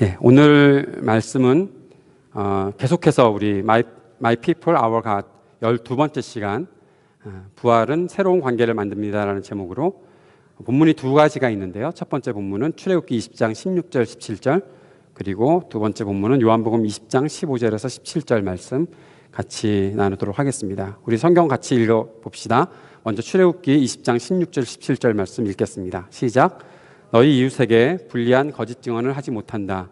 예, 오늘 말씀은 계속해서 우리 My People, Our God 12번째 시간 부활은 새로운 관계를 만듭니다라는 제목으로 본문이 두 가지가 있는데요. 첫 번째 본문은 출애굽기 20장 16절 17절, 그리고 두 번째 본문은 요한복음 20장 15절에서 17절 말씀 같이 나누도록 하겠습니다. 우리 성경 같이 읽어봅시다. 먼저 출애굽기 20장 16절 17절 말씀 읽겠습니다. 시작. 너희 이웃에게 불리한 거짓 증언을 하지 못한다.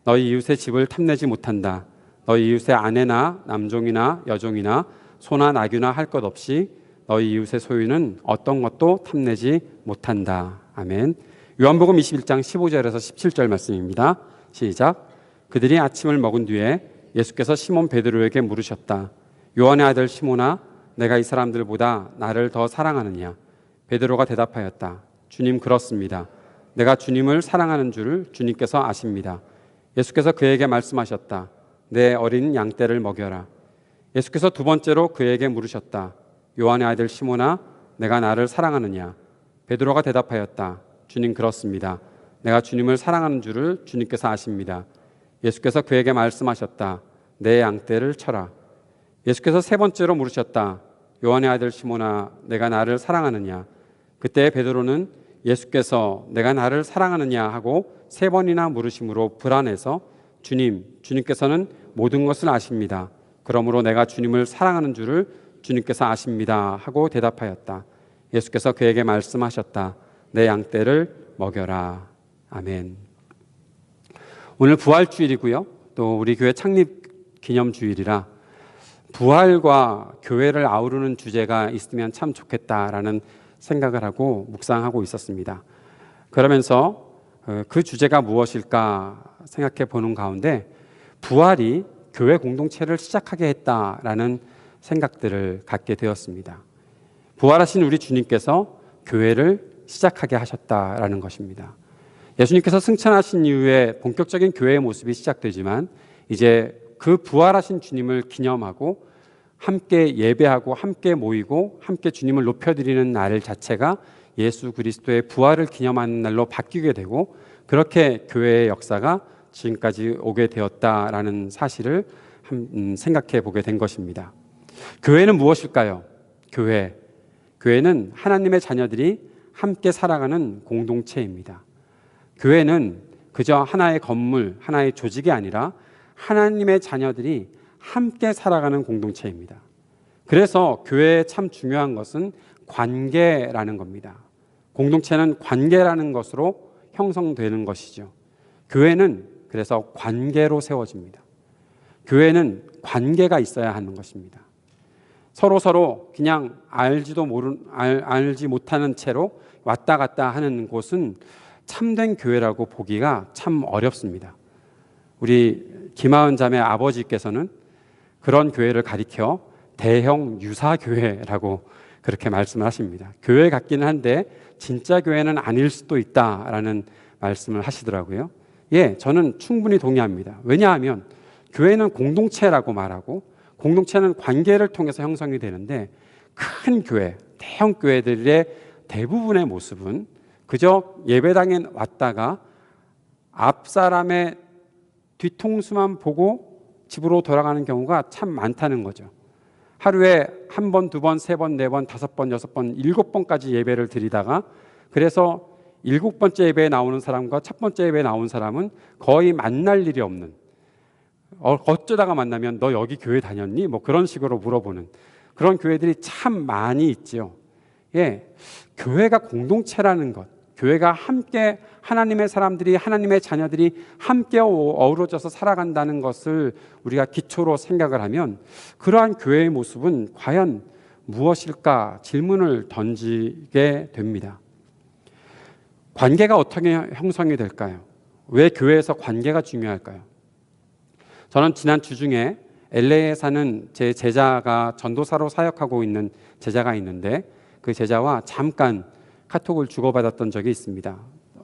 너희 이웃의 집을 탐내지 못한다. 너희 이웃의 아내나 남종이나 여종이나 소나 나귀나 할 것 없이 너희 이웃의 소유는 어떤 것도 탐내지 못한다. 아멘. 요한복음 21장 15절에서 17절 말씀입니다. 시작. 그들이 아침을 먹은 뒤에 예수께서 시몬 베드로에게 물으셨다. 요한의 아들 시몬아, 내가 이 사람들보다 나를 더 사랑하느냐? 베드로가 대답하였다. 주님, 그렇습니다. 내가 주님을 사랑하는 줄을 주님께서 아십니다. 예수께서 그에게 말씀하셨다. 내 어린 양떼를 먹여라. 예수께서 두 번째로 그에게 물으셨다. 요한의 아들 시몬아, 내가 나를 사랑하느냐? 베드로가 대답하였다. 주님, 그렇습니다. 내가 주님을 사랑하는 줄을 주님께서 아십니다. 예수께서 그에게 말씀하셨다. 내 양떼를 쳐라. 예수께서 세 번째로 물으셨다. 요한의 아들 시몬아, 내가 나를 사랑하느냐? 그때 베드로는 예수께서 내가 나를 사랑하느냐 하고 세 번이나 물으심으로 불안해서 주님께서는 모든 것을 아십니다. 그러므로 내가 주님을 사랑하는 줄을 주님께서 아십니다 하고 대답하였다. 예수께서 그에게 말씀하셨다. 내 양떼를 먹여라. 아멘. 오늘 부활주일이고요. 또 우리 교회 창립 기념주일이라 부활과 교회를 아우르는 주제가 있으면 참 좋겠다라는 생각을 하고 묵상하고 있었습니다. 그러면서 그 주제가 무엇일까 생각해 보는 가운데 부활이 교회 공동체를 시작하게 했다라는 생각들을 갖게 되었습니다. 부활하신 우리 주님께서 교회를 시작하게 하셨다라는 것입니다. 예수님께서 승천하신 이후에 본격적인 교회의 모습이 시작되지만 이제 그 부활하신 주님을 기념하고 함께 예배하고 함께 모이고 함께 주님을 높여드리는 날 자체가 예수 그리스도의 부활을 기념하는 날로 바뀌게 되고 교회의 역사가 지금까지 오게 되었다라는 사실을 생각해 보게 된 것입니다. 교회는 무엇일까요? 교회는 하나님의 자녀들이 함께 살아가는 공동체입니다. 교회는 그저 하나의 건물, 하나의 조직이 아니라 하나님의 자녀들이 함께 살아가는 공동체입니다. 그래서 교회에 참 중요한 것은 관계라는 겁니다. 공동체는 관계라는 것으로 형성되는 것이죠. 교회는 그래서 관계로 세워집니다. 교회는 관계가 있어야 하는 것입니다. 서로 그냥 알지 못하는 채로 왔다 갔다 하는 곳은 참된 교회라고 보기가 참 어렵습니다. 우리 김하은 자매 아버지께서는 그런 교회를 가리켜 대형 유사교회라고 그렇게 말씀을 하십니다. 교회 같기는 한데 진짜 교회는 아닐 수도 있다라는 말씀을 하시더라고요. 예, 저는 충분히 동의합니다. 왜냐하면 교회는 공동체라고 말하고 공동체는 관계를 통해서 형성이 되는데 큰 교회, 대형 교회들의 대부분의 모습은 그저 예배당에 왔다가 앞 사람의 뒤통수만 보고 집으로 돌아가는 경우가 참 많다는 거죠. 하루에 한 번, 두 번, 세 번, 네 번, 다섯 번, 여섯 번, 일곱 번까지 예배를 드리다가 그래서 일곱 번째 예배에 나오는 사람과 첫 번째 예배에 나온 사람은 거의 만날 일이 없는, 어쩌다가 만나면 너 여기 교회 다녔니? 뭐 그런 식으로 물어보는 그런 교회들이 참 많이 있죠. 예, 교회가 공동체라는 것, 교회가 함께 하나님의 사람들이, 하나님의 자녀들이 함께 어우러져서 살아간다는 것을 우리가 기초로 생각을 하면 그러한 교회의 모습은 과연 무엇일까 질문을 던지게 됩니다. 관계가 어떻게 형성이 될까요? 왜 교회에서 관계가 중요할까요? 저는 지난 주중에 LA에 사는 제 제자가 전도사로 사역하고 있는 제자가 있는데 그 제자와 잠깐 카톡을 주고받았던 적이 있습니다.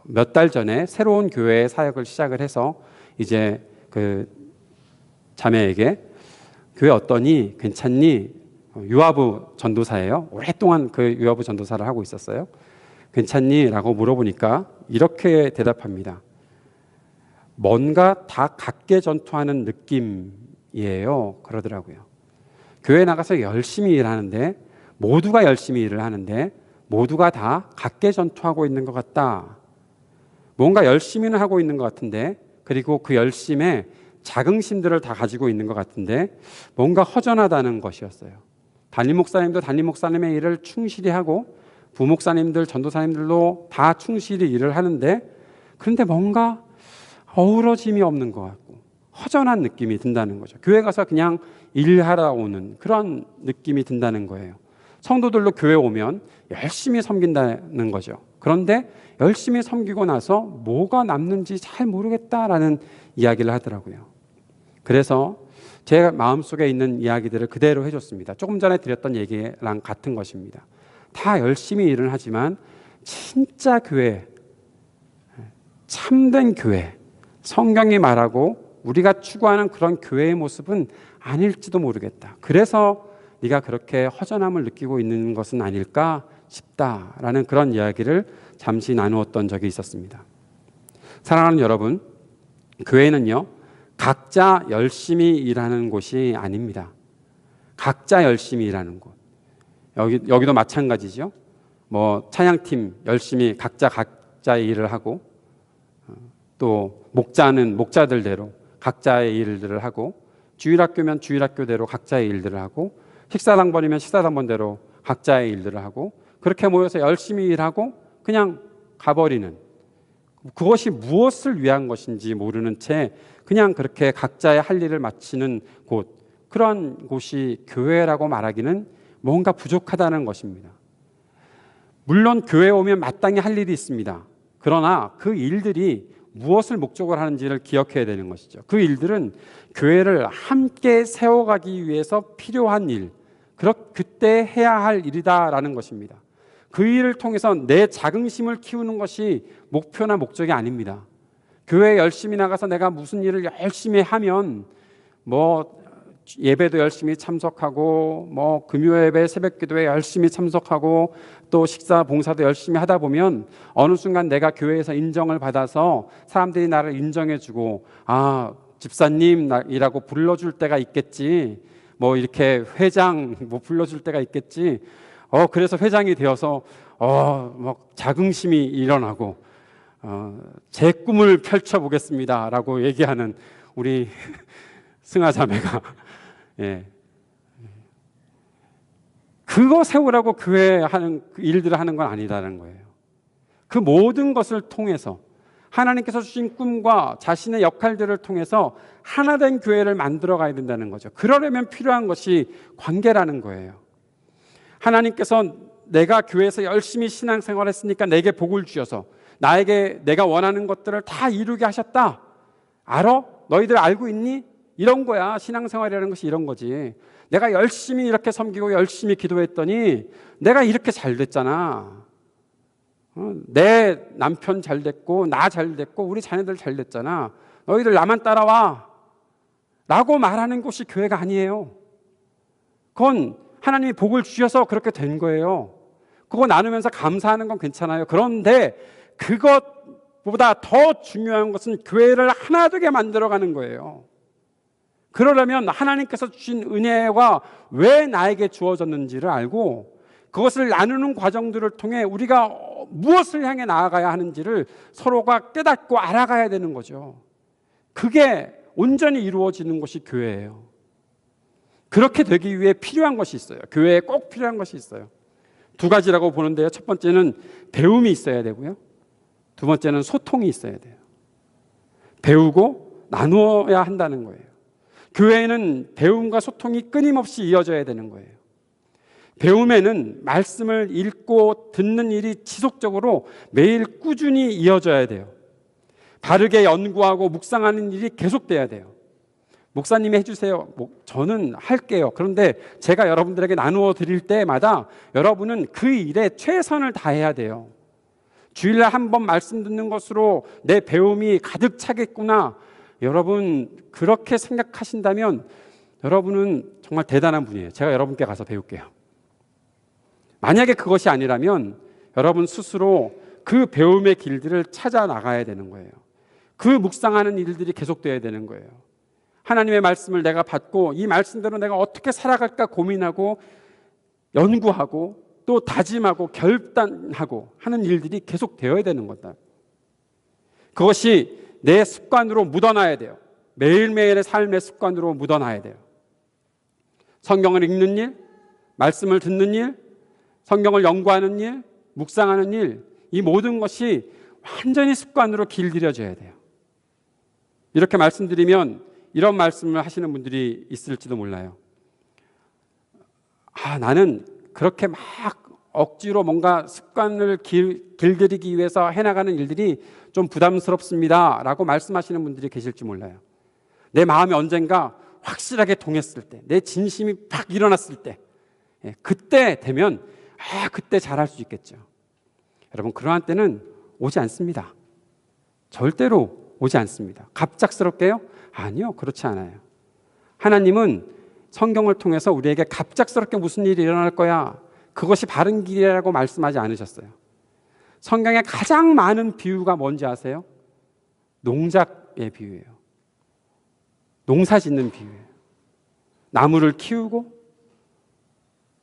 몇 달 전에 새로운 교회의 사역을 시작을 해서 이제 그 자매에게 교회 어떠니? 괜찮니? 유아부 전도사예요. 오랫동안 그 유아부 전도사를 하고 있었어요. 괜찮니? 라고 물어보니까 이렇게 대답합니다. 뭔가 다 각계 전투하는 느낌이에요. 그러더라고요. 교회 나가서 열심히 일하는데, 모두가 열심히 일을 하는데 모두가 다 각계 전투하고 있는 것 같다. 뭔가 열심히는 하고 있는 것 같은데, 그리고 그 열심에 자긍심들을 다 가지고 있는 것 같은데 뭔가 허전하다는 것이었어요. 담임 목사님도 담임 목사님의 일을 충실히 하고 부목사님들, 전도사님들도 다 충실히 일을 하는데, 그런데 뭔가 어우러짐이 없는 것 같고 허전한 느낌이 든다는 거죠. 교회 가서 그냥 일하러 오는 그런 느낌이 든다는 거예요. 성도들로 교회 오면 열심히 섬긴다는 거죠. 그런데 열심히 섬기고 나서 뭐가 남는지 잘 모르겠다라는 이야기를 하더라고요. 그래서 제 마음속에 있는 이야기들을 그대로 해줬습니다. 조금 전에 드렸던 얘기랑 같은 것입니다. 다 열심히 일을 하지만 진짜 교회, 참된 교회, 성경이 말하고 우리가 추구하는 그런 교회의 모습은 아닐지도 모르겠다. 그래서 네가 그렇게 허전함을 느끼고 있는 것은 아닐까 싶다라는 그런 이야기를 잠시 나누었던 적이 있었습니다. 사랑하는 여러분, 교회는요, 각자 열심히 일하는 곳이 아닙니다. 각자 열심히 일하는 곳. 여기도 마찬가지죠. 뭐 찬양팀 열심히 각자의 일을 하고, 또 목자는 목자들대로 각자의 일들을 하고, 주일학교면 주일학교대로 각자의 일들을 하고, 식사당번이면 식사당번대로 각자의 일들을 하고, 그렇게 모여서 열심히 일하고 그냥 가버리는, 그것이 무엇을 위한 것인지 모르는 채 그냥 그렇게 각자의 할 일을 마치는 곳, 그런 곳이 교회라고 말하기는 뭔가 부족하다는 것입니다. 물론 교회에 오면 마땅히 할 일이 있습니다. 그러나 그 일들이 무엇을 목적으로 하는지를 기억해야 되는 것이죠. 그 일들은 교회를 함께 세워가기 위해서 필요한 일, 그때 해야 할 일이다라는 것입니다. 그 일을 통해서 내 자긍심을 키우는 것이 목표나 목적이 아닙니다. 교회에 열심히 나가서 내가 무슨 일을 열심히 하면 뭐 예배도 열심히 참석하고, 뭐 금요예배 새벽기도에 열심히 참석하고, 또 식사 봉사도 열심히 하다 보면 어느 순간 내가 교회에서 인정을 받아서 사람들이 나를 인정해주고, 아, 집사님이라고 불러줄 때가 있겠지, 뭐 이렇게 회장 뭐 불러줄 때가 있겠지, 그래서 회장이 되어서 막 자긍심이 일어나고 제 꿈을 펼쳐보겠습니다라고 얘기하는 우리 승하 자매가, 예, 그거 세우라고 교회 하는 일들을 하는 건 아니다는 거예요. 그 모든 것을 통해서 하나님께서 주신 꿈과 자신의 역할들을 통해서 하나된 교회를 만들어 가야 된다는 거죠. 그러려면 필요한 것이 관계라는 거예요. 하나님께서 내가 교회에서 열심히 신앙생활 했으니까 내게 복을 주셔서 나에게 내가 원하는 것들을 다 이루게 하셨다. 알아? 너희들 알고 있니? 이런 거야. 신앙생활이라는 것이 이런 거지. 내가 열심히 이렇게 섬기고 열심히 기도했더니 내가 이렇게 잘 됐잖아. 내 남편 잘 됐고 나 잘 됐고 우리 자녀들 잘 됐잖아. 너희들 나만 따라와 라고 말하는 것이 교회가 아니에요. 그건 하나님이 복을 주셔서 그렇게 된 거예요. 그거 나누면서 감사하는 건 괜찮아요. 그런데 그것보다 더 중요한 것은 교회를 하나 되게 만들어가는 거예요. 그러려면 하나님께서 주신 은혜가 왜 나에게 주어졌는지를 알고 그것을 나누는 과정들을 통해 우리가 무엇을 향해 나아가야 하는지를 서로가 깨닫고 알아가야 되는 거죠. 그게 온전히 이루어지는 것이 교회예요. 그렇게 되기 위해 필요한 것이 있어요. 교회에 꼭 필요한 것이 있어요. 두 가지라고 보는데요. 첫 번째는 배움이 있어야 되고요. 두 번째는 소통이 있어야 돼요. 배우고 나누어야 한다는 거예요. 교회에는 배움과 소통이 끊임없이 이어져야 되는 거예요. 배움에는 말씀을 읽고 듣는 일이 지속적으로 매일 꾸준히 이어져야 돼요. 바르게 연구하고 묵상하는 일이 계속돼야 돼요. 목사님이 해주세요. 저는 할게요. 그런데 제가 여러분들에게 나누어 드릴 때마다 여러분은 그 일에 최선을 다해야 돼요. 주일날 한 번 말씀 듣는 것으로 내 배움이 가득 차겠구나. 여러분 그렇게 생각하신다면 여러분은 정말 대단한 분이에요. 제가 여러분께 가서 배울게요. 만약에 그것이 아니라면 여러분 스스로 그 배움의 길들을 찾아 나가야 되는 거예요. 그 묵상하는 일들이 계속돼야 되는 거예요. 하나님의 말씀을 내가 받고 이 말씀대로 내가 어떻게 살아갈까 고민하고 연구하고 또 다짐하고 결단하고 하는 일들이 계속 되어야 되는 거다. 그것이 내 습관으로 묻어놔야 돼요. 매일매일의 삶의 습관으로 묻어놔야 돼요. 성경을 읽는 일, 말씀을 듣는 일, 성경을 연구하는 일, 묵상하는 일, 이 모든 것이 완전히 습관으로 길들여져야 돼요. 이렇게 말씀드리면 이런 말씀을 하시는 분들이 있을지도 몰라요. 나는 그렇게 막 억지로 뭔가 습관을 길들이기 위해서 해나가는 일들이 좀 부담스럽습니다 라고 말씀하시는 분들이 계실지 몰라요. 내 마음이 언젠가 확실하게 동했을 때, 내 진심이 팍 일어났을 때, 그때 되면 그때 잘할 수 있겠죠. 여러분, 그러한 때는 오지 않습니다. 절대로 오지 않습니다. 갑작스럽게요? 아니요, 그렇지 않아요. 하나님은 성경을 통해서 우리에게 갑작스럽게 무슨 일이 일어날 거야, 그것이 바른 길이라고 말씀하지 않으셨어요. 성경에 가장 많은 비유가 뭔지 아세요? 농작의 비유예요. 농사 짓는 비유예요. 나무를 키우고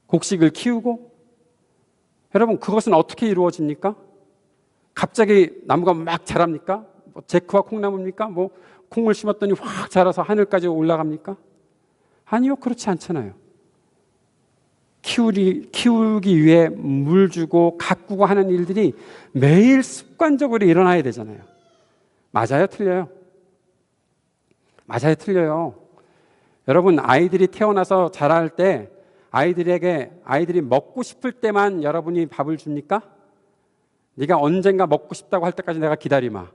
곡식을 키우고, 여러분, 그것은 어떻게 이루어집니까? 갑자기 나무가 막 자랍니까? 제크와 콩나무입니까? 콩을 심었더니 확 자라서 하늘까지 올라갑니까? 아니요, 그렇지 않잖아요. 키우기 위해 물 주고 가꾸고 하는 일들이 매일 습관적으로 일어나야 되잖아요. 맞아요, 틀려요? 맞아요, 틀려요? 여러분, 아이들이 태어나서 자랄 때 아이들이 먹고 싶을 때만 여러분이 밥을 줍니까? 네가 언젠가 먹고 싶다고 할 때까지 내가 기다리마.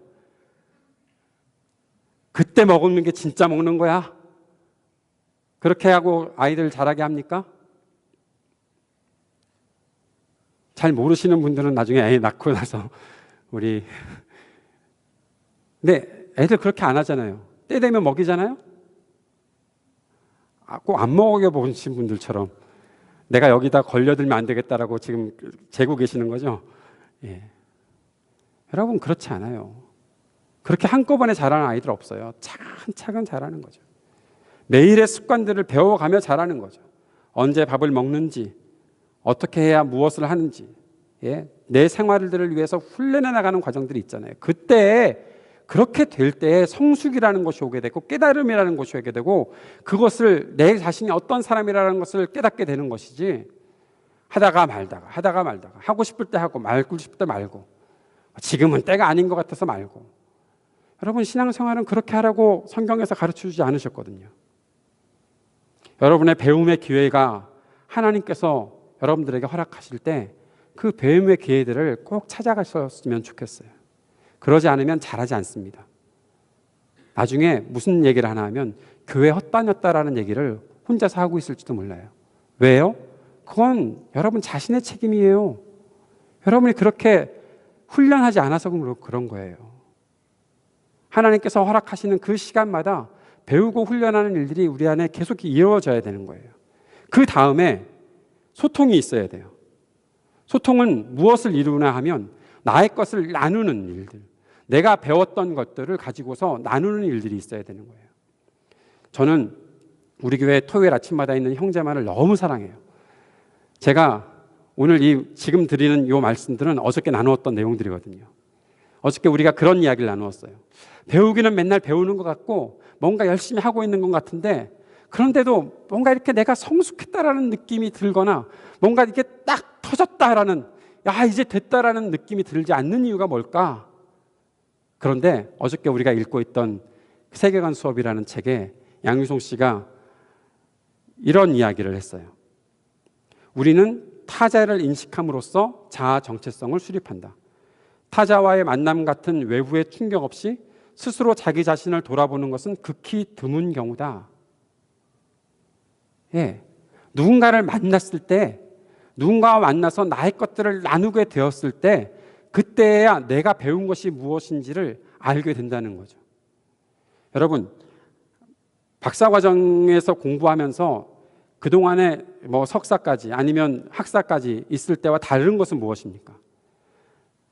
그때 먹는 게 진짜 먹는 거야? 그렇게 하고 아이들 자라게 합니까? 잘 모르시는 분들은 나중에 애 낳고 나서 근데 애들 그렇게 안 하잖아요. 때 되면 먹이잖아요. 꼭 안 먹여보신 분들처럼 내가 여기다 걸려들면 안 되겠다라고 지금 재고 계시는 거죠. 여러분, 그렇지 않아요. 그렇게 한꺼번에 자라는 아이들 없어요. 차근차근 자라는 거죠. 매일의 습관들을 배워가며 자라는 거죠. 언제 밥을 먹는지, 어떻게 해야 무엇을 하는지, 내 생활들을 위해서 훈련해 나가는 과정들이 있잖아요. 그때 그렇게 될 때 성숙이라는 것이 오게 되고 깨달음이라는 것이 오게 되고, 그것을 내 자신이 어떤 사람이라는 것을 깨닫게 되는 것이지, 하다가 말다가 하고 싶을 때 하고 말고 싶을 때 말고, 지금은 때가 아닌 것 같아서 말고. 여러분, 신앙생활은 그렇게 하라고 성경에서 가르쳐주지 않으셨거든요. 여러분의 배움의 기회가 하나님께서 여러분들에게 허락하실 때 그 배움의 기회들을 꼭 찾아가셨으면 좋겠어요. 그러지 않으면 잘하지 않습니다. 나중에 무슨 얘기를 하나 하면 교회 헛다녔다라는 얘기를 혼자서 하고 있을지도 몰라요. 왜요? 그건 여러분 자신의 책임이에요. 여러분이 그렇게 훈련하지 않아서 그런 거예요. 하나님께서 허락하시는 그 시간마다 배우고 훈련하는 일들이 우리 안에 계속 이루어져야 되는 거예요. 그 다음에 소통이 있어야 돼요. 소통은 무엇을 이루나 하면 나의 것을 나누는 일들, 내가 배웠던 것들을 가지고서 나누는 일들이 있어야 되는 거예요. 저는 우리 교회 토요일 아침마다 있는 형제만을 너무 사랑해요. 제가 오늘 지금 드리는 이 말씀들은 어저께 나누었던 내용들이거든요. 어저께 우리가 그런 이야기를 나누었어요. 배우기는 맨날 배우는 것 같고 뭔가 열심히 하고 있는 것 같은데, 그런데도 뭔가 이렇게 내가 성숙했다라는 느낌이 들거나 뭔가 이렇게 딱 터졌다라는, 이제 됐다라는 느낌이 들지 않는 이유가 뭘까? 그런데 어저께 우리가 읽고 있던 세계관 수업이라는 책에 양유송 씨가 이런 이야기를 했어요. 우리는 타자를 인식함으로써 자아 정체성을 수립한다. 타자와의 만남 같은 외부의 충격 없이 스스로 자기 자신을 돌아보는 것은 극히 드문 경우다. 누군가를 만났을 때, 누군가와 만나서 나의 것들을 나누게 되었을 때, 그때야 내가 배운 것이 무엇인지를 알게 된다는 거죠. 여러분, 박사과정에서 공부하면서 그동안에 석사까지 아니면 학사까지 있을 때와 다른 것은 무엇입니까?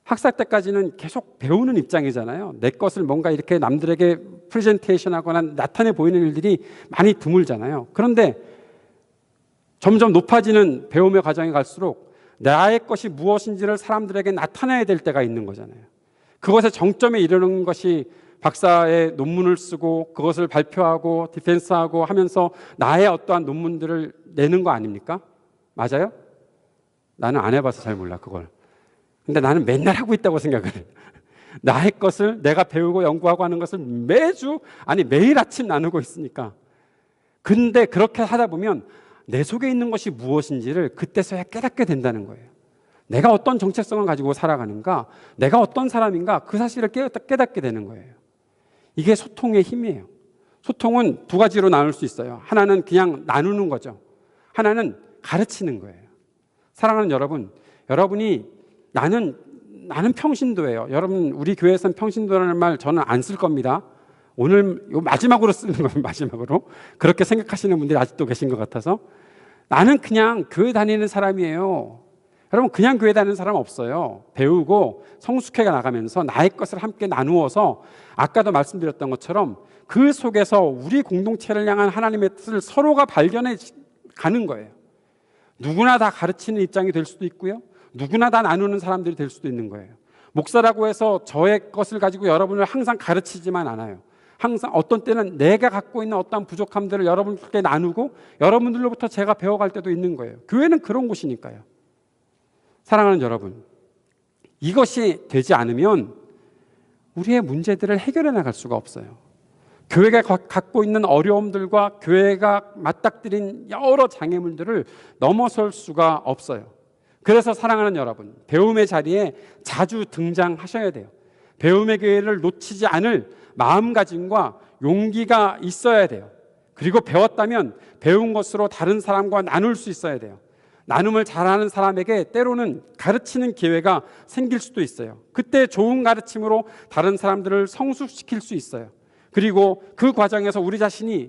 학사 때까지는 계속 배우는 입장이잖아요. 내 것을 뭔가 이렇게 남들에게 프레젠테이션하거나 나타내 보이는 일들이 많이 드물잖아요. 그런데 점점 높아지는 배움의 과정에 갈수록 나의 것이 무엇인지를 사람들에게 나타내야 될 때가 있는 거잖아요. 그것의 정점에 이르는 것이 박사의 논문을 쓰고 그것을 발표하고 디펜스하고 하면서 나의 어떠한 논문들을 내는 거 아닙니까? 맞아요? 나는 안 해봐서 잘 몰라 그걸. 근데 나는 맨날 하고 있다고 생각을 해요. 나의 것을 내가 배우고 연구하고 하는 것을 매주 아니 매일 아침 나누고 있으니까. 근데 그렇게 하다 보면 내 속에 있는 것이 무엇인지를 그때서야 깨닫게 된다는 거예요. 내가 어떤 정체성을 가지고 살아가는가, 내가 어떤 사람인가 그 사실을 깨닫게 되는 거예요. 이게 소통의 힘이에요. 소통은 두 가지로 나눌 수 있어요. 하나는 그냥 나누는 거죠. 하나는 가르치는 거예요. 사랑하는 여러분, 여러분이 나는 평신도예요. 여러분 우리 교회에서는 평신도라는 말 저는 안 쓸 겁니다. 오늘 요 마지막으로 쓰는 거예요. 마지막으로. 그렇게 생각하시는 분들이 아직도 계신 것 같아서 나는 그냥 교회 다니는 사람이에요. 여러분 그냥 교회 다니는 사람 없어요. 배우고 성숙해 나가면서 나의 것을 함께 나누어서 아까도 말씀드렸던 것처럼 그 속에서 우리 공동체를 향한 하나님의 뜻을 서로가 발견해 가는 거예요. 누구나 다 가르치는 입장이 될 수도 있고요. 누구나 다 나누는 사람들이 될 수도 있는 거예요. 목사라고 해서 저의 것을 가지고 여러분을 항상 가르치지만 않아요. 항상 어떤 때는 내가 갖고 있는 어떤 부족함들을 여러분께 나누고 여러분들로부터 제가 배워갈 때도 있는 거예요. 교회는 그런 곳이니까요. 사랑하는 여러분, 이것이 되지 않으면 우리의 문제들을 해결해 나갈 수가 없어요. 교회가 갖고 있는 어려움들과 교회가 맞닥뜨린 여러 장애물들을 넘어설 수가 없어요. 그래서 사랑하는 여러분, 배움의 자리에 자주 등장하셔야 돼요. 배움의 기회를 놓치지 않을 마음가짐과 용기가 있어야 돼요. 그리고 배웠다면 배운 것으로 다른 사람과 나눌 수 있어야 돼요. 나눔을 잘하는 사람에게 때로는 가르치는 기회가 생길 수도 있어요. 그때 좋은 가르침으로 다른 사람들을 성숙시킬 수 있어요. 그리고 그 과정에서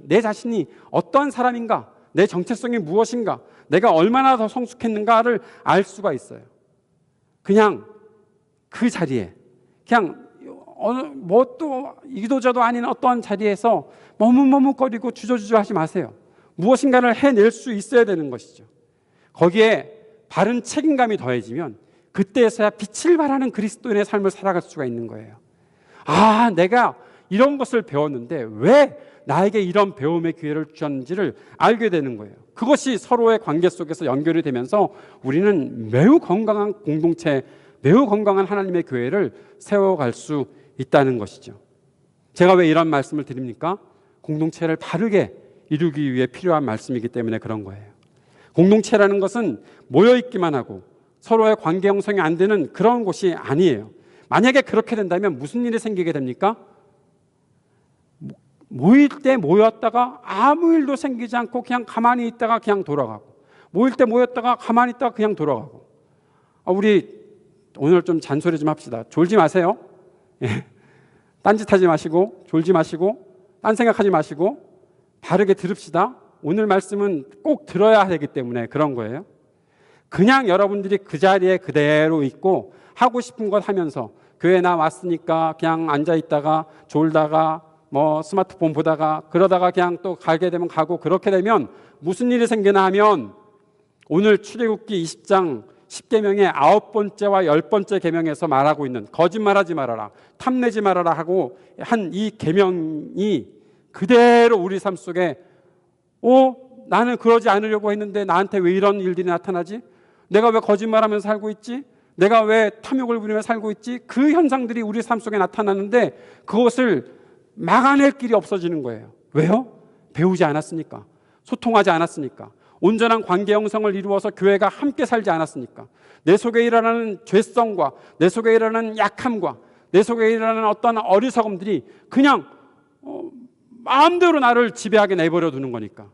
내 자신이 어떠한 사람인가, 내 정체성이 무엇인가, 내가 얼마나 더 성숙했는가를 알 수가 있어요. 그냥 그 자리에 그냥 뭐 또 이도저도 아닌 어떠한 자리에서 머뭇머뭇거리고 주저주저 하지 마세요. 무엇인가를 해낼 수 있어야 되는 것이죠. 거기에 바른 책임감이 더해지면 그때에서야 빛을 발하는 그리스도인의 삶을 살아갈 수가 있는 거예요. 아, 내가 이런 것을 배웠는데 왜 나에게 이런 배움의 기회를 주셨는지를 알게 되는 거예요. 그것이 서로의 관계 속에서 연결이 되면서 우리는 매우 건강한 공동체, 매우 건강한 하나님의 교회를 세워갈 수 있다는 것이죠. 제가 왜 이런 말씀을 드립니까? 공동체를 바르게 이루기 위해 필요한 말씀이기 때문에 그런 거예요. 공동체라는 것은 모여있기만 하고 서로의 관계 형성이 안 되는 그런 곳이 아니에요. 만약에 그렇게 된다면 무슨 일이 생기게 됩니까? 모일 때 모였다가 아무 일도 생기지 않고 그냥 가만히 있다가 그냥 돌아가고, 모일 때 모였다가 가만히 있다가 그냥 돌아가고. 우리 오늘 좀 잔소리 좀 합시다. 졸지 마세요. 딴짓하지 마시고 졸지 마시고 딴 생각하지 마시고 바르게 들읍시다. 오늘 말씀은 꼭 들어야 되기 때문에 그런 거예요. 그냥 여러분들이 그 자리에 그대로 있고 하고 싶은 것 하면서 교회 나 왔으니까 그냥 앉아있다가 졸다가 뭐 스마트폰 보다가 그러다가 그냥 또 가게 되면 가고, 그렇게 되면 무슨 일이 생기나 하면 오늘 출애굽기 20장 10계명의 9번째와 10번째 계명에서 말하고 있는 거짓말하지 말아라, 탐내지 말아라 하고 한 이 계명이 그대로 우리 삶 속에 나는 그러지 않으려고 했는데 나한테 왜 이런 일들이 나타나지? 내가 왜 거짓말하면서 살고 있지? 내가 왜 탐욕을 부리며 살고 있지? 그 현상들이 우리 삶 속에 나타나는데 그것을 막아낼 길이 없어지는 거예요. 왜요? 배우지 않았으니까, 소통하지 않았으니까, 온전한 관계 형성을 이루어서 교회가 함께 살지 않았으니까, 내 속에 일어나는 죄성과 내 속에 일어나는 약함과 내 속에 일어나는 어떤 어리석음들이 그냥 마음대로 나를 지배하게 내버려 두는 거니까.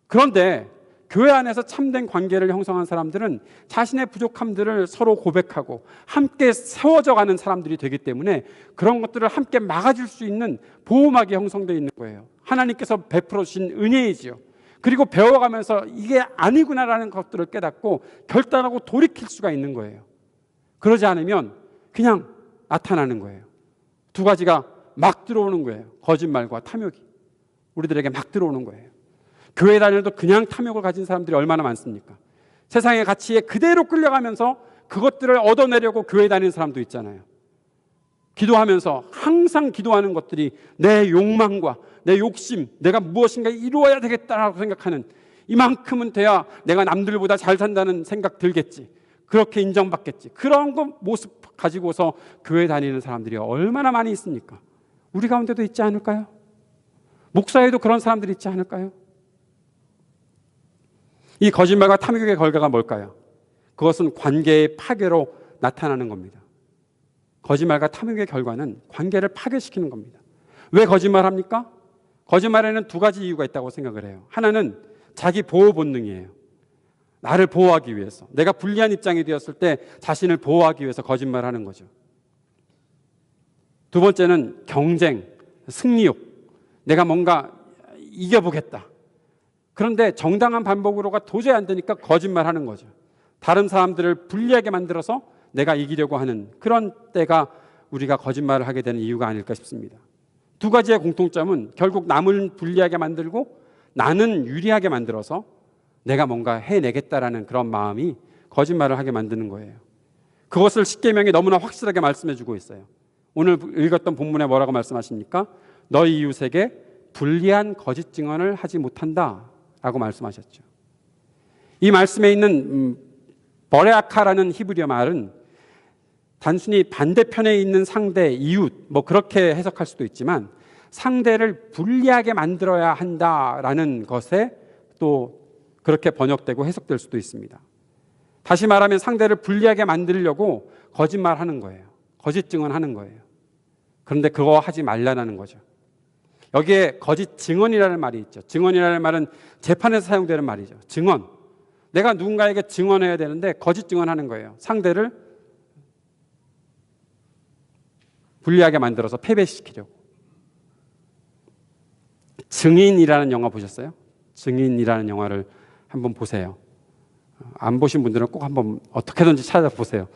그런데 교회 안에서 참된 관계를 형성한 사람들은 자신의 부족함들을 서로 고백하고 함께 세워져 가는 사람들이 되기 때문에 그런 것들을 함께 막아줄 수 있는 보호막이 형성되어 있는 거예요. 하나님께서 베풀어 주신 은혜이지요. 그리고 배워가면서 이게 아니구나라는 것들을 깨닫고 결단하고 돌이킬 수가 있는 거예요. 그러지 않으면 그냥 나타나는 거예요. 두 가지가 막 들어오는 거예요. 거짓말과 탐욕이 우리들에게 막 들어오는 거예요. 교회 다녀도 그냥 탐욕을 가진 사람들이 얼마나 많습니까? 세상의 가치에 그대로 끌려가면서 그것들을 얻어내려고 교회 다니는 사람도 있잖아요. 기도하면서 항상 기도하는 것들이 내 욕망과 내 욕심, 내가 무엇인가 이루어야 되겠다라고 생각하는, 이만큼은 돼야 내가 남들보다 잘 산다는 생각 들겠지, 그렇게 인정받겠지, 그런 거 모습 가지고서 교회 다니는 사람들이 얼마나 많이 있습니까? 우리 가운데도 있지 않을까요? 목사에도 그런 사람들이 있지 않을까요? 이 거짓말과 탐욕의 결과가 뭘까요? 그것은 관계의 파괴로 나타나는 겁니다. 거짓말과 탐욕의 결과는 관계를 파괴시키는 겁니다. 왜 거짓말합니까? 거짓말에는 두 가지 이유가 있다고 생각을 해요. 하나는 자기 보호 본능이에요. 나를 보호하기 위해서, 내가 불리한 입장이 되었을 때 자신을 보호하기 위해서 거짓말하는 거죠. 두 번째는 경쟁, 승리욕, 내가 뭔가 이겨보겠다. 그런데 정당한 반복으로가 도저히 안 되니까 거짓말하는 거죠. 다른 사람들을 불리하게 만들어서 내가 이기려고 하는 그런 때가 우리가 거짓말을 하게 되는 이유가 아닐까 싶습니다. 두 가지의 공통점은 결국 남을 불리하게 만들고 나는 유리하게 만들어서 내가 뭔가 해내겠다라는 그런 마음이 거짓말을 하게 만드는 거예요. 그것을 십계명이 너무나 확실하게 말씀해 주고 있어요. 오늘 읽었던 본문에 뭐라고 말씀하십니까? 너희 이웃에게 불리한 거짓 증언을 하지 못한다 라고 말씀하셨죠. 이 말씀에 있는 버레아카라는 히브리어 말은 단순히 반대편에 있는 상대, 이웃, 뭐 그렇게 해석할 수도 있지만 상대를 불리하게 만들어야 한다라는 것에 또 그렇게 번역되고 해석될 수도 있습니다. 다시 말하면 상대를 불리하게 만들려고 거짓말하는 거예요. 거짓 증언하는 거예요. 그런데 그거 하지 말라는 거죠. 여기에 거짓 증언이라는 말이 있죠. 증언이라는 말은 재판에서 사용되는 말이죠. 증언. 내가 누군가에게 증언해야 되는데 거짓 증언하는 거예요. 상대를 불리하게 만들어서 패배시키려고. 증인이라는 영화 보셨어요? 증인이라는 영화를 한번 보세요. 안 보신 분들은 꼭 한번 어떻게든지 찾아보세요.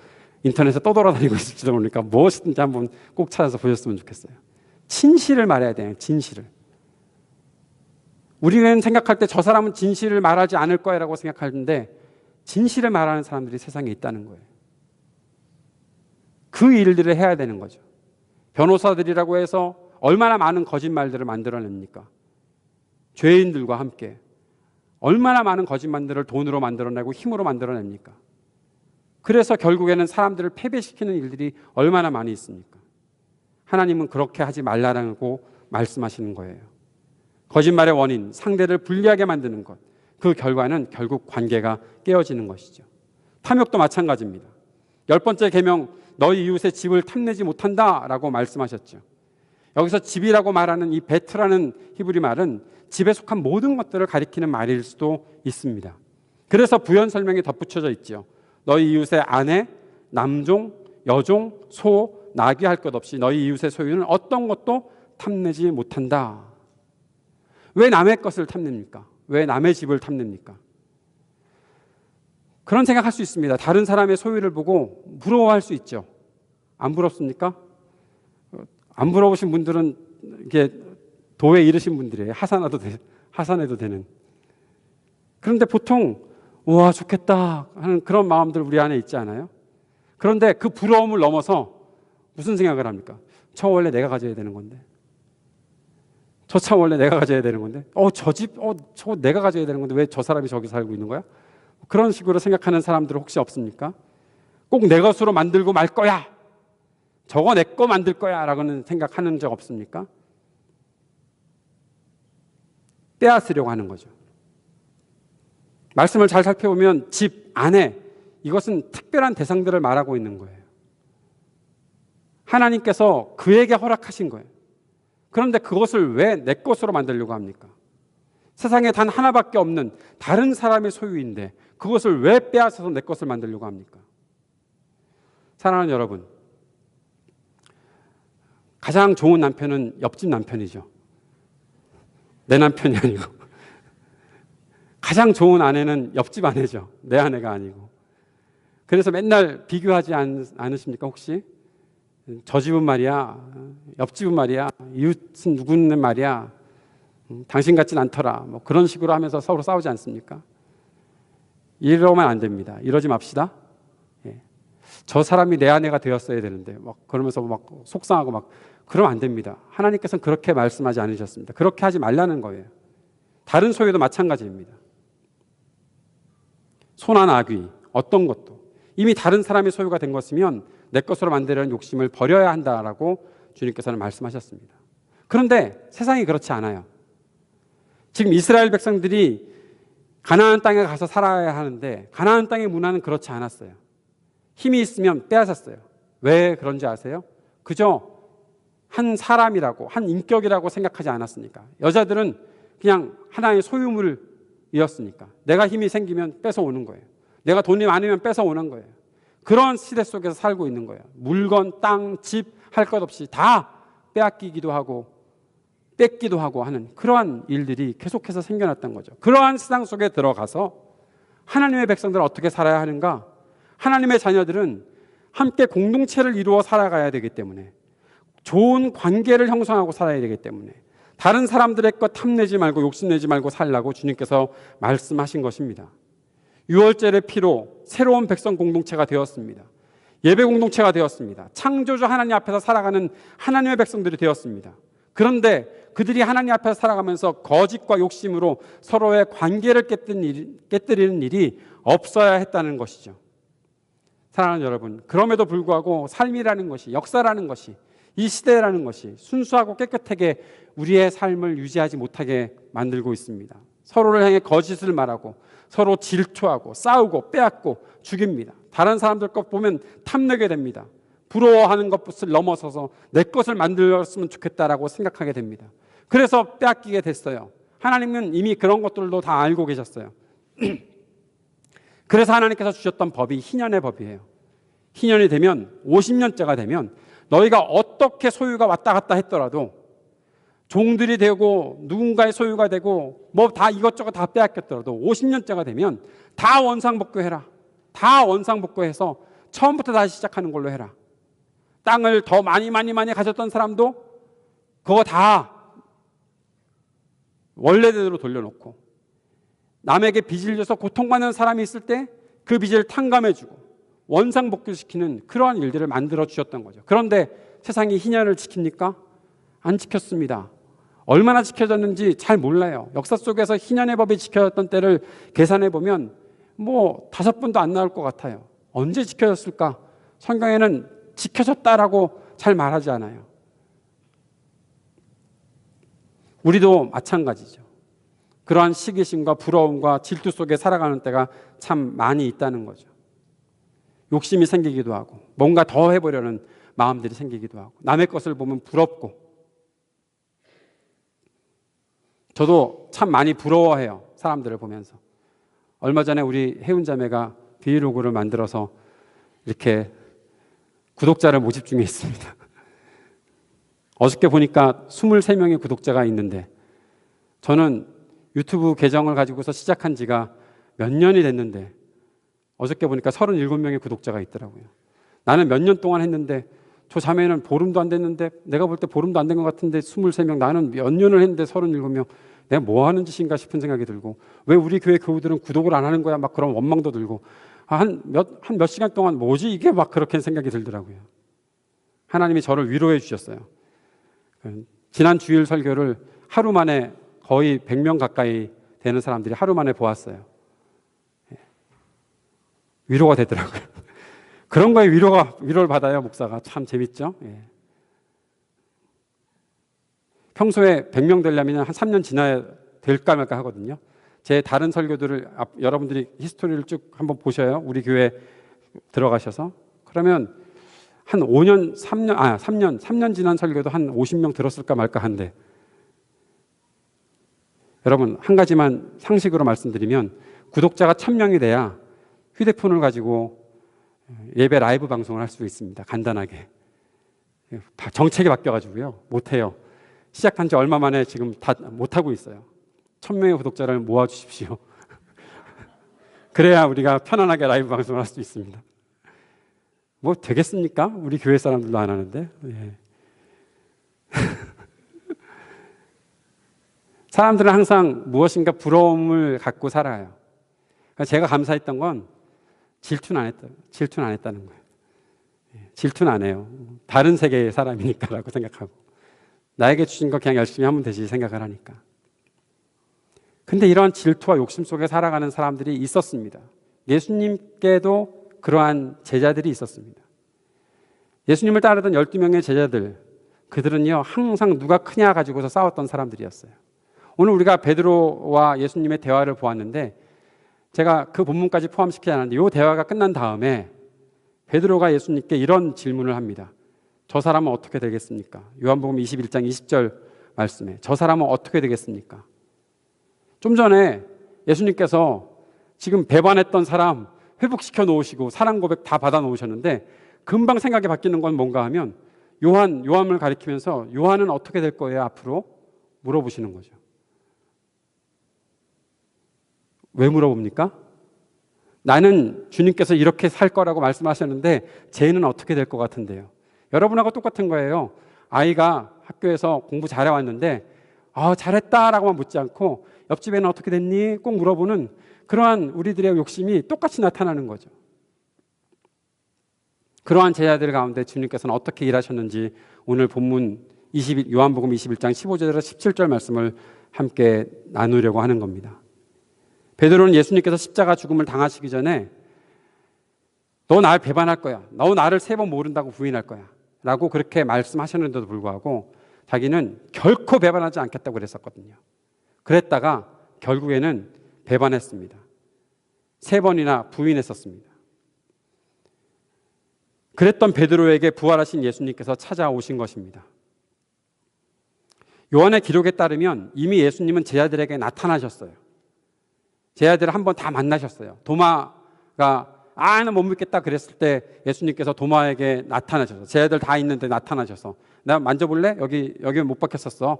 인터넷에 떠돌아다니고 있을지도 모르니까 무엇이든지 한번 꼭 찾아서 보셨으면 좋겠어요. 진실을 말해야 돼요. 진실을. 우리는 생각할 때 저 사람은 진실을 말하지 않을 거라고 생각하는데 진실을 말하는 사람들이 세상에 있다는 거예요. 그 일들을 해야 되는 거죠. 변호사들이라고 해서 얼마나 많은 거짓말들을 만들어냅니까? 죄인들과 함께 얼마나 많은 거짓말들을 돈으로 만들어내고 힘으로 만들어냅니까? 그래서 결국에는 사람들을 패배시키는 일들이 얼마나 많이 있습니까? 하나님은 그렇게 하지 말라고 말씀하시는 거예요. 거짓말의 원인, 상대를 불리하게 만드는 것, 그 결과는 결국 관계가 깨어지는 것이죠. 탐욕도 마찬가지입니다. 10번째 계명, 너희 이웃의 집을 탐내지 못한다라고 말씀하셨죠. 여기서 집이라고 말하는 이 베트라는 히브리 말은 집에 속한 모든 것들을 가리키는 말일 수도 있습니다. 그래서 부연 설명이 덧붙여져 있죠. 너희 이웃의 아내, 남종, 여종, 소, 나귀 할 것 없이 너희 이웃의 소유는 어떤 것도 탐내지 못한다. 왜 남의 것을 탐냅니까? 왜 남의 집을 탐냅니까? 그런 생각할 수 있습니다. 다른 사람의 소유를 보고 부러워할 수 있죠. 안 부럽습니까? 안 부러우신 분들은 이게 도에 이르신 분들이에요. 하산해도 되는. 그런데 보통 우와 좋겠다 하는 그런 마음들 우리 안에 있지 않아요? 그런데 그 부러움을 넘어서 무슨 생각을 합니까? 저 원래 내가 가져야 되는 건데, 저 차 원래 내가 가져야 되는 건데, 저 집, 저거 내가 가져야 되는 건데 왜 저 사람이 저기 살고 있는 거야? 그런 식으로 생각하는 사람들 혹시 없습니까? 꼭 내 것으로 만들고 말 거야, 저거 내 거 만들 거야 라고는 생각하는 적 없습니까? 빼앗으려고 하는 거죠. 말씀을 잘 살펴보면 집, 아내, 이것은 특별한 대상들을 말하고 있는 거예요. 하나님께서 그에게 허락하신 거예요. 그런데 그것을 왜 내 것으로 만들려고 합니까? 세상에 단 하나밖에 없는 다른 사람의 소유인데 그것을 왜 빼앗아서 내 것을 만들려고 합니까? 사랑하는 여러분, 가장 좋은 남편은 옆집 남편이죠. 내 남편이 아니고. 가장 좋은 아내는 옆집 아내죠. 내 아내가 아니고. 그래서 맨날 비교하지 않으십니까 혹시? 저 집은 말이야, 옆집은 말이야, 이웃은 누구는 말이야, 당신 같진 않더라, 뭐 그런 식으로 하면서 서로 싸우지 않습니까? 이러면 안 됩니다. 이러지 맙시다. 예. 저 사람이 내 아내가 되었어야 되는데 막 그러면서 막 속상하고 막 그러면 안 됩니다. 하나님께서는 그렇게 말씀하지 않으셨습니다. 그렇게 하지 말라는 거예요. 다른 소유도 마찬가지입니다. 소나 나귀 어떤 것도 이미 다른 사람의 소유가 된 것이면 내 것으로 만들려는 욕심을 버려야 한다라고 주님께서는 말씀하셨습니다. 그런데 세상이 그렇지 않아요. 지금 이스라엘 백성들이 가나안 땅에 가서 살아야 하는데 가나안 땅의 문화는 그렇지 않았어요. 힘이 있으면 빼앗았어요. 왜 그런지 아세요? 그저 한 사람이라고, 한 인격이라고 생각하지 않았으니까. 여자들은 그냥 하나의 소유물이었으니까. 내가 힘이 생기면 뺏어오는 거예요. 내가 돈이 많으면 뺏어오는 거예요. 그런 시대 속에서 살고 있는 거예요. 물건, 땅, 집 할 것 없이 다 빼앗기기도 하고 뺏기도 하고 하는 그러한 일들이 계속해서 생겨났던 거죠. 그러한 세상 속에 들어가서 하나님의 백성들은 어떻게 살아야 하는가? 하나님의 자녀들은 함께 공동체를 이루어 살아가야 되기 때문에, 좋은 관계를 형성하고 살아야 되기 때문에, 다른 사람들의 것 탐내지 말고 욕심내지 말고 살라고 주님께서 말씀하신 것입니다. 유월절의 피로 새로운 백성 공동체가 되었습니다. 예배 공동체가 되었습니다. 창조주 하나님 앞에서 살아가는 하나님의 백성들이 되었습니다. 그런데 그들이 하나님 앞에서 살아가면서 거짓과 욕심으로 서로의 관계를 깨뜨리는 일이 없어야 했다는 것이죠. 사랑하는 여러분, 그럼에도 불구하고 삶이라는 것이, 역사라는 것이, 이 시대라는 것이 순수하고 깨끗하게 우리의 삶을 유지하지 못하게 만들고 있습니다. 서로를 향해 거짓을 말하고 서로 질투하고 싸우고 빼앗고 죽입니다. 다른 사람들 것 보면 탐내게 됩니다. 부러워하는 것을 넘어서서 내 것을 만들었으면 좋겠다라고 생각하게 됩니다. 그래서 빼앗기게 됐어요. 하나님은 이미 그런 것들도 다 알고 계셨어요. 그래서 하나님께서 주셨던 법이 희년의 법이에요. 희년이 되면 50년째가 되면 너희가 어떻게 소유가 왔다 갔다 했더라도, 종들이 되고 누군가의 소유가 되고 뭐 다 이것저것 다 빼앗겼더라도 50년째가 되면 다 원상복구해라. 다 원상복구해서 처음부터 다시 시작하는 걸로 해라. 땅을 더 많이 가졌던 사람도 그거 다 원래대로 돌려놓고, 남에게 빚을 져서 고통받는 사람이 있을 때 그 빚을 탕감해주고 원상복구시키는 그러한 일들을 만들어 주셨던 거죠. 그런데 세상이 희년을 지킵니까? 안 지켰습니다. 얼마나 지켜졌는지 잘 몰라요. 역사 속에서 희년의 법이 지켜졌던 때를 계산해 보면 뭐 5번도 안 나올 것 같아요. 언제 지켜졌을까? 성경에는 지켜졌다라고 잘 말하지 않아요. 우리도 마찬가지죠. 그러한 시기심과 부러움과 질투 속에 살아가는 때가 참 많이 있다는 거죠. 욕심이 생기기도 하고 뭔가 더 해보려는 마음들이 생기기도 하고, 남의 것을 보면 부럽고, 저도 참 많이 부러워해요. 사람들을 보면서. 얼마 전에 우리 혜운자매가 브이로그를 만들어서 이렇게 구독자를 모집 중에 있습니다. 어저께 보니까 23명의 구독자가 있는데, 저는 유튜브 계정을 가지고서 시작한 지가 몇 년이 됐는데 어저께 보니까 37명의 구독자가 있더라고요. 나는 몇 년 동안 했는데 저 자매는 보름도 안 됐는데, 내가 볼 때 보름도 안 된 것 같은데 23명, 나는 몇 년을 했는데 37명, 내가 뭐 하는 짓인가 싶은 생각이 들고, 왜 우리 교회 교우들은 구독을 안 하는 거야? 막 그런 원망도 들고, 한 몇 시간 동안 뭐지 이게 막 그렇게 생각이 들더라고요. 하나님이 저를 위로해 주셨어요. 지난 주일 설교를 하루 만에 거의 100명 가까이 되는 사람들이 하루 만에 보았어요. 위로가 되더라고요. 그런 거에 위로를 받아요. 목사가 참 재밌죠. 예. 평소에 100명 되려면 한 3년 지나야 될까 말까 하거든요. 제 다른 설교들을 여러분들이 히스토리를 쭉 한번 보셔요. 우리 교회 들어가셔서. 그러면 한 3년 지난 설교도 한 50명 들었을까 말까 한데, 여러분 한 가지만 상식으로 말씀드리면, 구독자가 1000명이 돼야 휴대폰을 가지고 예배 라이브 방송을 할 수 있습니다. 간단하게. 정책이 바뀌어가지고요. 못해요. 시작한 지 얼마 만에 지금 다 못하고 있어요. 1000명의 구독자를 모아주십시오. 그래야 우리가 편안하게 라이브 방송을 할 수 있습니다. 뭐 되겠습니까? 우리 교회 사람들도 안 하는데. 예. 사람들은 항상 무엇인가 부러움을 갖고 살아요. 제가 감사했던 건 질투는 안 했다는 거예요. 질투는 안 해요. 다른 세계의 사람이니까라고 생각하고 나에게 주신 거 그냥 열심히 하면 되지 생각을 하니까. 근데 이러한 질투와 욕심 속에 살아가는 사람들이 있었습니다. 예수님께도 그러한 제자들이 있었습니다. 예수님을 따르던 12명의 제자들, 그들은요 항상 누가 크냐 가지고서 싸웠던 사람들이었어요. 오늘 우리가 베드로와 예수님의 대화를 보았는데 제가 그 본문까지 포함시키지 않았는데 이 대화가 끝난 다음에 베드로가 예수님께 이런 질문을 합니다. 저 사람은 어떻게 되겠습니까? 요한복음 21장 20절 말씀에 저 사람은 어떻게 되겠습니까? 좀 전에 예수님께서 지금 배반했던 사람 회복시켜 놓으시고 사랑 고백 다 받아 놓으셨는데 금방 생각이 바뀌는 건 뭔가 하면 요한을 가리키면서 요한은 어떻게 될 거예요? 앞으로 물어보시는 거죠. 왜 물어봅니까? 나는 주님께서 이렇게 살 거라고 말씀하셨는데 쟤는 어떻게 될 것 같은데요? 여러분하고 똑같은 거예요. 아이가 학교에서 공부 잘해왔는데 잘했다라고만 묻지 않고 옆집에는 어떻게 됐니? 꼭 물어보는 그러한 우리들의 욕심이 똑같이 나타나는 거죠. 그러한 제자들 가운데 주님께서는 어떻게 일하셨는지 오늘 본문 요한복음 21장 15절에서 17절 말씀을 함께 나누려고 하는 겁니다. 베드로는 예수님께서 십자가 죽음을 당하시기 전에 너 나를 배반할 거야. 너 나를 3번 모른다고 부인할 거야. 라고 그렇게 말씀하셨는데도 불구하고 자기는 결코 배반하지 않겠다고 그랬었거든요. 그랬다가 결국에는 배반했습니다. 3번이나 부인했었습니다. 그랬던 베드로에게 부활하신 예수님께서 찾아오신 것입니다. 요한의 기록에 따르면 이미 예수님은 제자들에게 나타나셨어요. 제자들을 한번 다 만나셨어요. 도마가 나 못 믿겠다 그랬을 때 예수님께서 도마에게 나타나셔서 제자들 다 있는데 나타나셔서 나 만져볼래? 여기 못 박혔었어.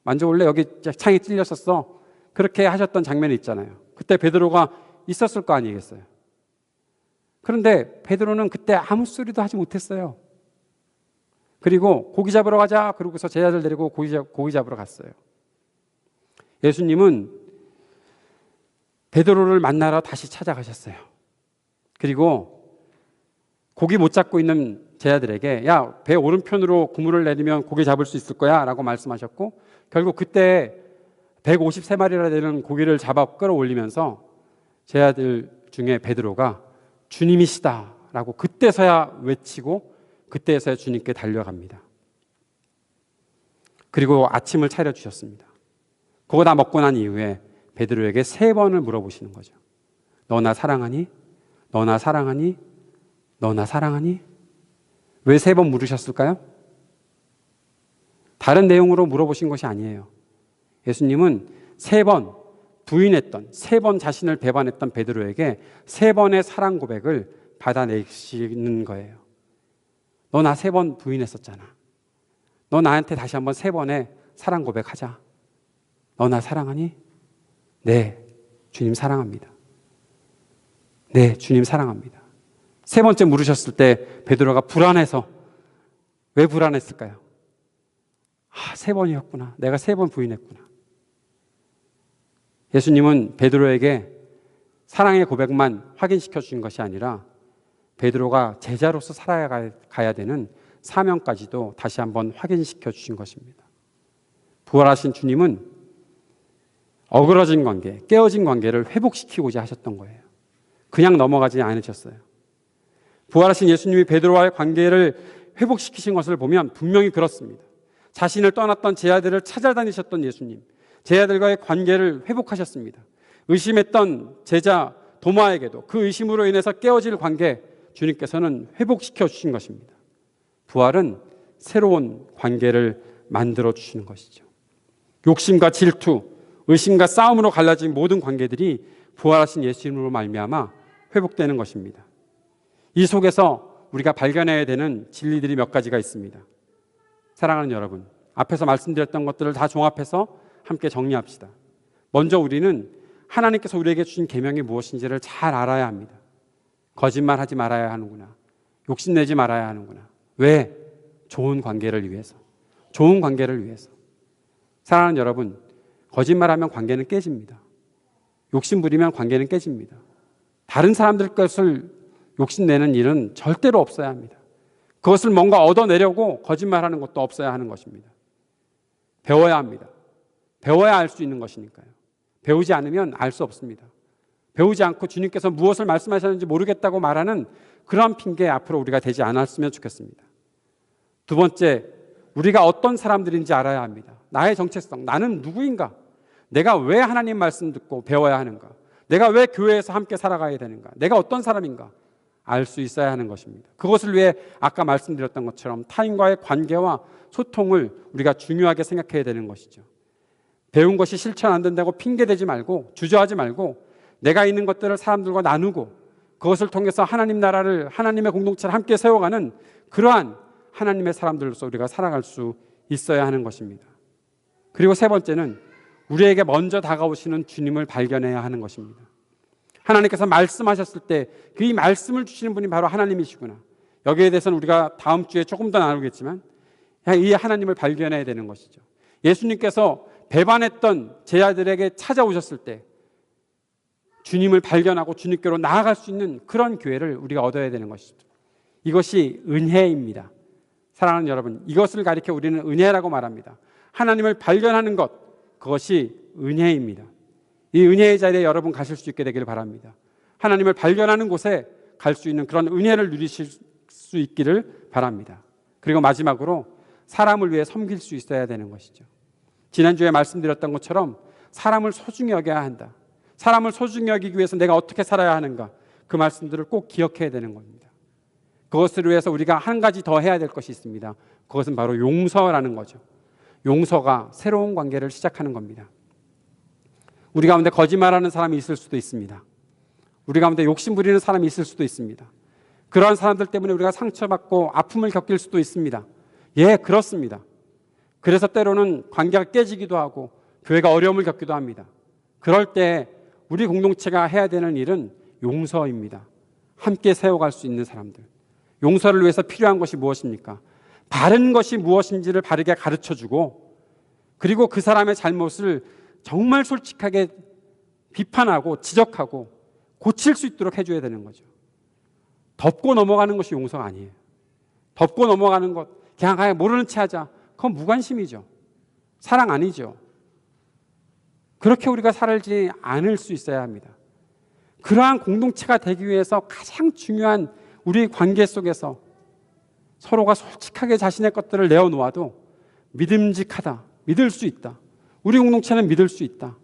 만져볼래? 여기 창이 찔렸었어. 그렇게 하셨던 장면이 있잖아요. 그때 베드로가 있었을 거 아니겠어요. 그런데 베드로는 그때 아무 소리도 하지 못했어요. 그리고 고기 잡으러 가자. 그러고서 제자들 데리고 고기 잡으러 갔어요. 예수님은 베드로를 만나러 다시 찾아가셨어요. 그리고 고기 못 잡고 있는 제자들에게 야, 배 오른편으로 그물을 내리면 고기 잡을 수 있을 거야 라고 말씀하셨고 결국 그때 153마리나 되는 고기를 잡아 끌어올리면서 제자들 중에 베드로가 주님이시다 라고 그때서야 외치고 그때서야 주님께 달려갑니다. 그리고 아침을 차려주셨습니다. 그거 다 먹고 난 이후에 베드로에게 3번을 물어보시는 거죠. 너 나 사랑하니? 너 나 사랑하니? 너 나 사랑하니? 왜 3번 물으셨을까요? 다른 내용으로 물어보신 것이 아니에요. 예수님은 3번 부인했던 3번 자신을 배반했던 베드로에게 3번의 사랑 고백을 받아내시는 거예요. 너 나 3번 부인했었잖아. 너 나한테 다시 한번 3번의 사랑 고백하자. 너 나 사랑하니? 네, 주님 사랑합니다. 네, 주님 사랑합니다. 3번째 물으셨을 때 베드로가 불안해서 왜 불안했을까요? 3번이었구나. 내가 3번 부인했구나. 예수님은 베드로에게 사랑의 고백만 확인시켜 주신 것이 아니라 베드로가 제자로서 살아가야 되는 사명까지도 다시 한번 확인시켜 주신 것입니다. 부활하신 주님은 어그러진 관계, 깨어진 관계를 회복시키고자 하셨던 거예요. 그냥 넘어가지 않으셨어요. 부활하신 예수님이 베드로와의 관계를 회복시키신 것을 보면 분명히 그렇습니다. 자신을 떠났던 제자들을 찾아다니셨던 예수님, 제자들과의 관계를 회복하셨습니다. 의심했던 제자 도마에게도 그 의심으로 인해서 깨어질 관계 주님께서는 회복시켜 주신 것입니다. 부활은 새로운 관계를 만들어 주시는 것이죠. 욕심과 질투, 의심과 싸움으로 갈라진 모든 관계들이 부활하신 예수님으로 말미암아 회복되는 것입니다. 이 속에서 우리가 발견해야 되는 진리들이 몇 가지가 있습니다. 사랑하는 여러분, 앞에서 말씀드렸던 것들을 다 종합해서 함께 정리합시다. 먼저 우리는 하나님께서 우리에게 주신 계명이 무엇인지를 잘 알아야 합니다. 거짓말하지 말아야 하는구나. 욕심내지 말아야 하는구나. 왜? 좋은 관계를 위해서. 좋은 관계를 위해서. 사랑하는 여러분, 거짓말하면 관계는 깨집니다. 욕심부리면 관계는 깨집니다. 다른 사람들 것을 욕심내는 일은 절대로 없어야 합니다. 그것을 뭔가 얻어내려고 거짓말하는 것도 없어야 하는 것입니다. 배워야 합니다. 배워야 알 수 있는 것이니까요. 배우지 않으면 알 수 없습니다. 배우지 않고 주님께서 무엇을 말씀하셨는지 모르겠다고 말하는 그러한 핑계 앞으로 우리가 되지 않았으면 좋겠습니다. 두 번째, 우리가 어떤 사람들인지 알아야 합니다. 나의 정체성, 나는 누구인가? 내가 왜 하나님 말씀 듣고 배워야 하는가? 내가 왜 교회에서 함께 살아가야 되는가? 내가 어떤 사람인가? 알 수 있어야 하는 것입니다. 그것을 위해 아까 말씀드렸던 것처럼 타인과의 관계와 소통을 우리가 중요하게 생각해야 되는 것이죠. 배운 것이 실천 안 된다고 핑계대지 말고 주저하지 말고 내가 있는 것들을 사람들과 나누고 그것을 통해서 하나님 나라를, 하나님의 공동체를 함께 세워가는 그러한 하나님의 사람들로서 우리가 살아갈 수 있어야 하는 것입니다. 그리고 세 번째는 우리에게 먼저 다가오시는 주님을 발견해야 하는 것입니다. 하나님께서 말씀하셨을 때 그 이 말씀을 주시는 분이 바로 하나님이시구나. 여기에 대해서는 우리가 다음 주에 조금 더 나누겠지만 이 하나님을 발견해야 되는 것이죠. 예수님께서 배반했던 제자들에게 찾아오셨을 때 주님을 발견하고 주님께로 나아갈 수 있는 그런 기회를 우리가 얻어야 되는 것이죠. 이것이 은혜입니다. 사랑하는 여러분, 이것을 가리켜 우리는 은혜라고 말합니다. 하나님을 발견하는 것, 그것이 은혜입니다. 이 은혜의 자리에 여러분 가실 수 있게 되기를 바랍니다. 하나님을 발견하는 곳에 갈 수 있는 그런 은혜를 누리실 수 있기를 바랍니다. 그리고 마지막으로 사람을 위해 섬길 수 있어야 되는 것이죠. 지난주에 말씀드렸던 것처럼 사람을 소중히 여겨야 한다. 사람을 소중히 여기기 위해서 내가 어떻게 살아야 하는가, 그 말씀들을 꼭 기억해야 되는 겁니다. 그것을 위해서 우리가 한 가지 더 해야 될 것이 있습니다. 그것은 바로 용서라는 거죠. 용서가 새로운 관계를 시작하는 겁니다. 우리 가운데 거짓말하는 사람이 있을 수도 있습니다. 우리 가운데 욕심 부리는 사람이 있을 수도 있습니다. 그러한 사람들 때문에 우리가 상처받고 아픔을 겪일 수도 있습니다. 예, 그렇습니다. 그래서 때로는 관계가 깨지기도 하고 교회가 어려움을 겪기도 합니다. 그럴 때 우리 공동체가 해야 되는 일은 용서입니다. 함께 세워갈 수 있는 사람들. 용서를 위해서 필요한 것이 무엇입니까? 바른 것이 무엇인지를 바르게 가르쳐주고, 그리고 그 사람의 잘못을 정말 솔직하게 비판하고 지적하고 고칠 수 있도록 해줘야 되는 거죠. 덮고 넘어가는 것이 용서가 아니에요. 덮고 넘어가는 것, 그냥 모르는 체 하자, 그건 무관심이죠. 사랑 아니죠. 그렇게 우리가 살지 않을 수 있어야 합니다. 그러한 공동체가 되기 위해서 가장 중요한 우리 관계 속에서 서로가 솔직하게 자신의 것들을 내어놓아도 믿음직하다, 믿을 수 있다. 우리 공동체는 믿을 수 있다.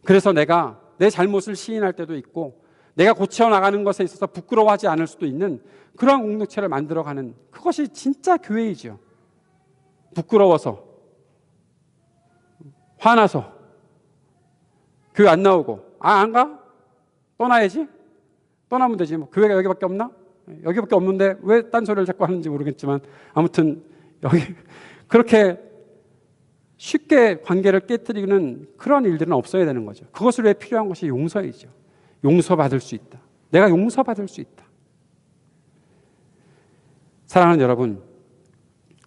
그래서 내가 내 잘못을 시인할 때도 있고 내가 고쳐나가는 것에 있어서 부끄러워하지 않을 수도 있는 그러한 공동체를 만들어가는, 그것이 진짜 교회이죠. 부끄러워서, 화나서 교회 안 나오고, 안 가? 떠나야지? 떠나면 되지. 뭐 교회가 여기밖에 없나? 여기밖에 없는데 왜 딴소리를 자꾸 하는지 모르겠지만 아무튼 여기 그렇게 쉽게 관계를 깨뜨리는 그런 일들은 없어야 되는 거죠. 그것을 위해 필요한 것이 용서이죠. 용서받을 수 있다. 내가 용서받을 수 있다. 사랑하는 여러분,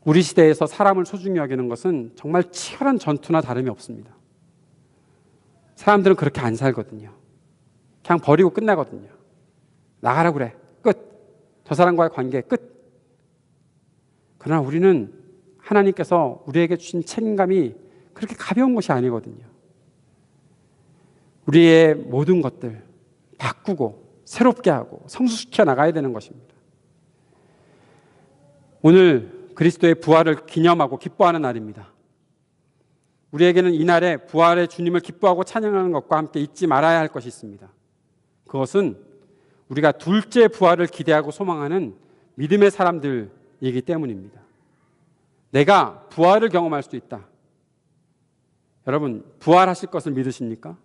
우리 시대에서 사람을 소중히 여기는 것은 정말 치열한 전투나 다름이 없습니다. 사람들은 그렇게 안 살거든요. 그냥 버리고 끝나거든요. 나가라 그래. 끝. 저 사람과의 관계 끝. 그러나 우리는 하나님께서 우리에게 주신 책임감이 그렇게 가벼운 것이 아니거든요. 우리의 모든 것들 바꾸고 새롭게 하고 성숙시켜 나가야 되는 것입니다. 오늘 그리스도의 부활을 기념하고 기뻐하는 날입니다. 우리에게는 이날에 부활의 주님을 기뻐하고 찬양하는 것과 함께 잊지 말아야 할 것이 있습니다. 그것은 우리가 둘째 부활을 기대하고 소망하는 믿음의 사람들이기 때문입니다. 내가 부활을 경험할 수 있다. 여러분, 부활하실 것을 믿으십니까?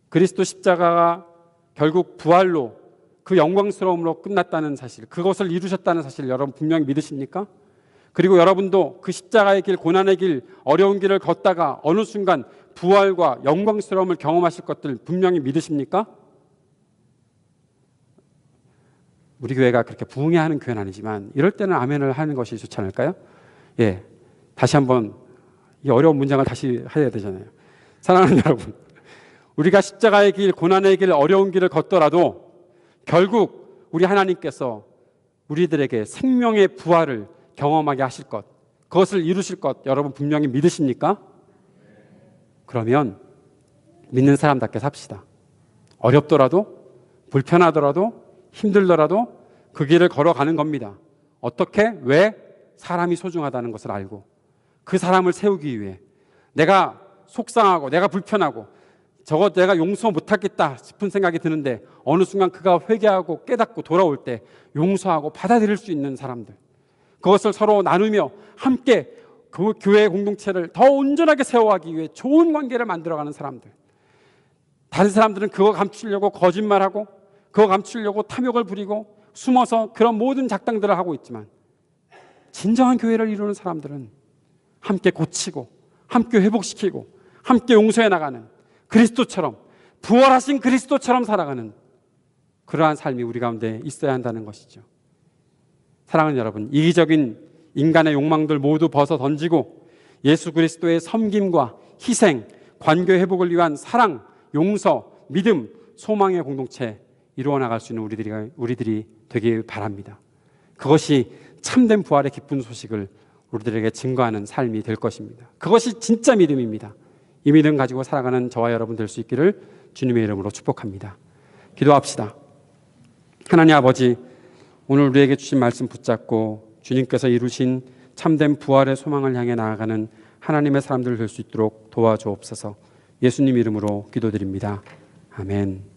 그리스도 십자가가 결국 부활로 그 영광스러움으로 끝났다는 사실, 그것을 이루셨다는 사실 여러분 분명히 믿으십니까? 그리고 여러분도 그 십자가의 길, 고난의 길, 어려운 길을 걷다가 어느 순간 부활과 영광스러움을 경험하실 것들 분명히 믿으십니까? 우리 교회가 그렇게 부흥해하는 교회는 아니지만 이럴 때는 아멘을 하는 것이 좋지 않을까요? 예, 다시 한번 이 어려운 문장을 다시 해야 되잖아요. 사랑하는 여러분, 우리가 십자가의 길, 고난의 길, 어려운 길을 걷더라도 결국 우리 하나님께서 우리들에게 생명의 부활을 경험하게 하실 것, 그것을 이루실 것 여러분 분명히 믿으십니까? 그러면 믿는 사람답게 삽시다. 어렵더라도, 불편하더라도, 힘들더라도 그 길을 걸어가는 겁니다. 어떻게? 왜? 사람이 소중하다는 것을 알고 그 사람을 세우기 위해, 내가 속상하고 내가 불편하고 저거 내가 용서 못하겠다 싶은 생각이 드는데 어느 순간 그가 회개하고 깨닫고 돌아올 때 용서하고 받아들일 수 있는 사람들, 그것을 서로 나누며 함께 그 교회 공동체를 더 온전하게 세워가기 위해 좋은 관계를 만들어가는 사람들. 다른 사람들은 그거 감추려고 거짓말하고 그거 감추려고 탐욕을 부리고 숨어서 그런 모든 작당들을 하고 있지만, 진정한 교회를 이루는 사람들은 함께 고치고 함께 회복시키고 함께 용서해 나가는, 그리스도처럼, 부활하신 그리스도처럼 살아가는 그러한 삶이 우리 가운데 있어야 한다는 것이죠. 사랑하는 여러분, 이기적인 인간의 욕망들 모두 벗어 던지고 예수 그리스도의 섬김과 희생, 관계 회복을 위한 사랑, 용서, 믿음, 소망의 공동체 이루어 나갈 수 있는 우리들이 되길 바랍니다. 그것이 참된 부활의 기쁜 소식을 우리들에게 증거하는 삶이 될 것입니다. 그것이 진짜 믿음입니다. 이 믿음 가지고 살아가는 저와 여러분 될 수 있기를 주님의 이름으로 축복합니다. 기도합시다. 하나님 아버지, 오늘 우리에게 주신 말씀 붙잡고 주님께서 이루신 참된 부활의 소망을 향해 나아가는 하나님의 사람들 될 수 있도록 도와주옵소서. 예수님 이름으로 기도드립니다. 아멘.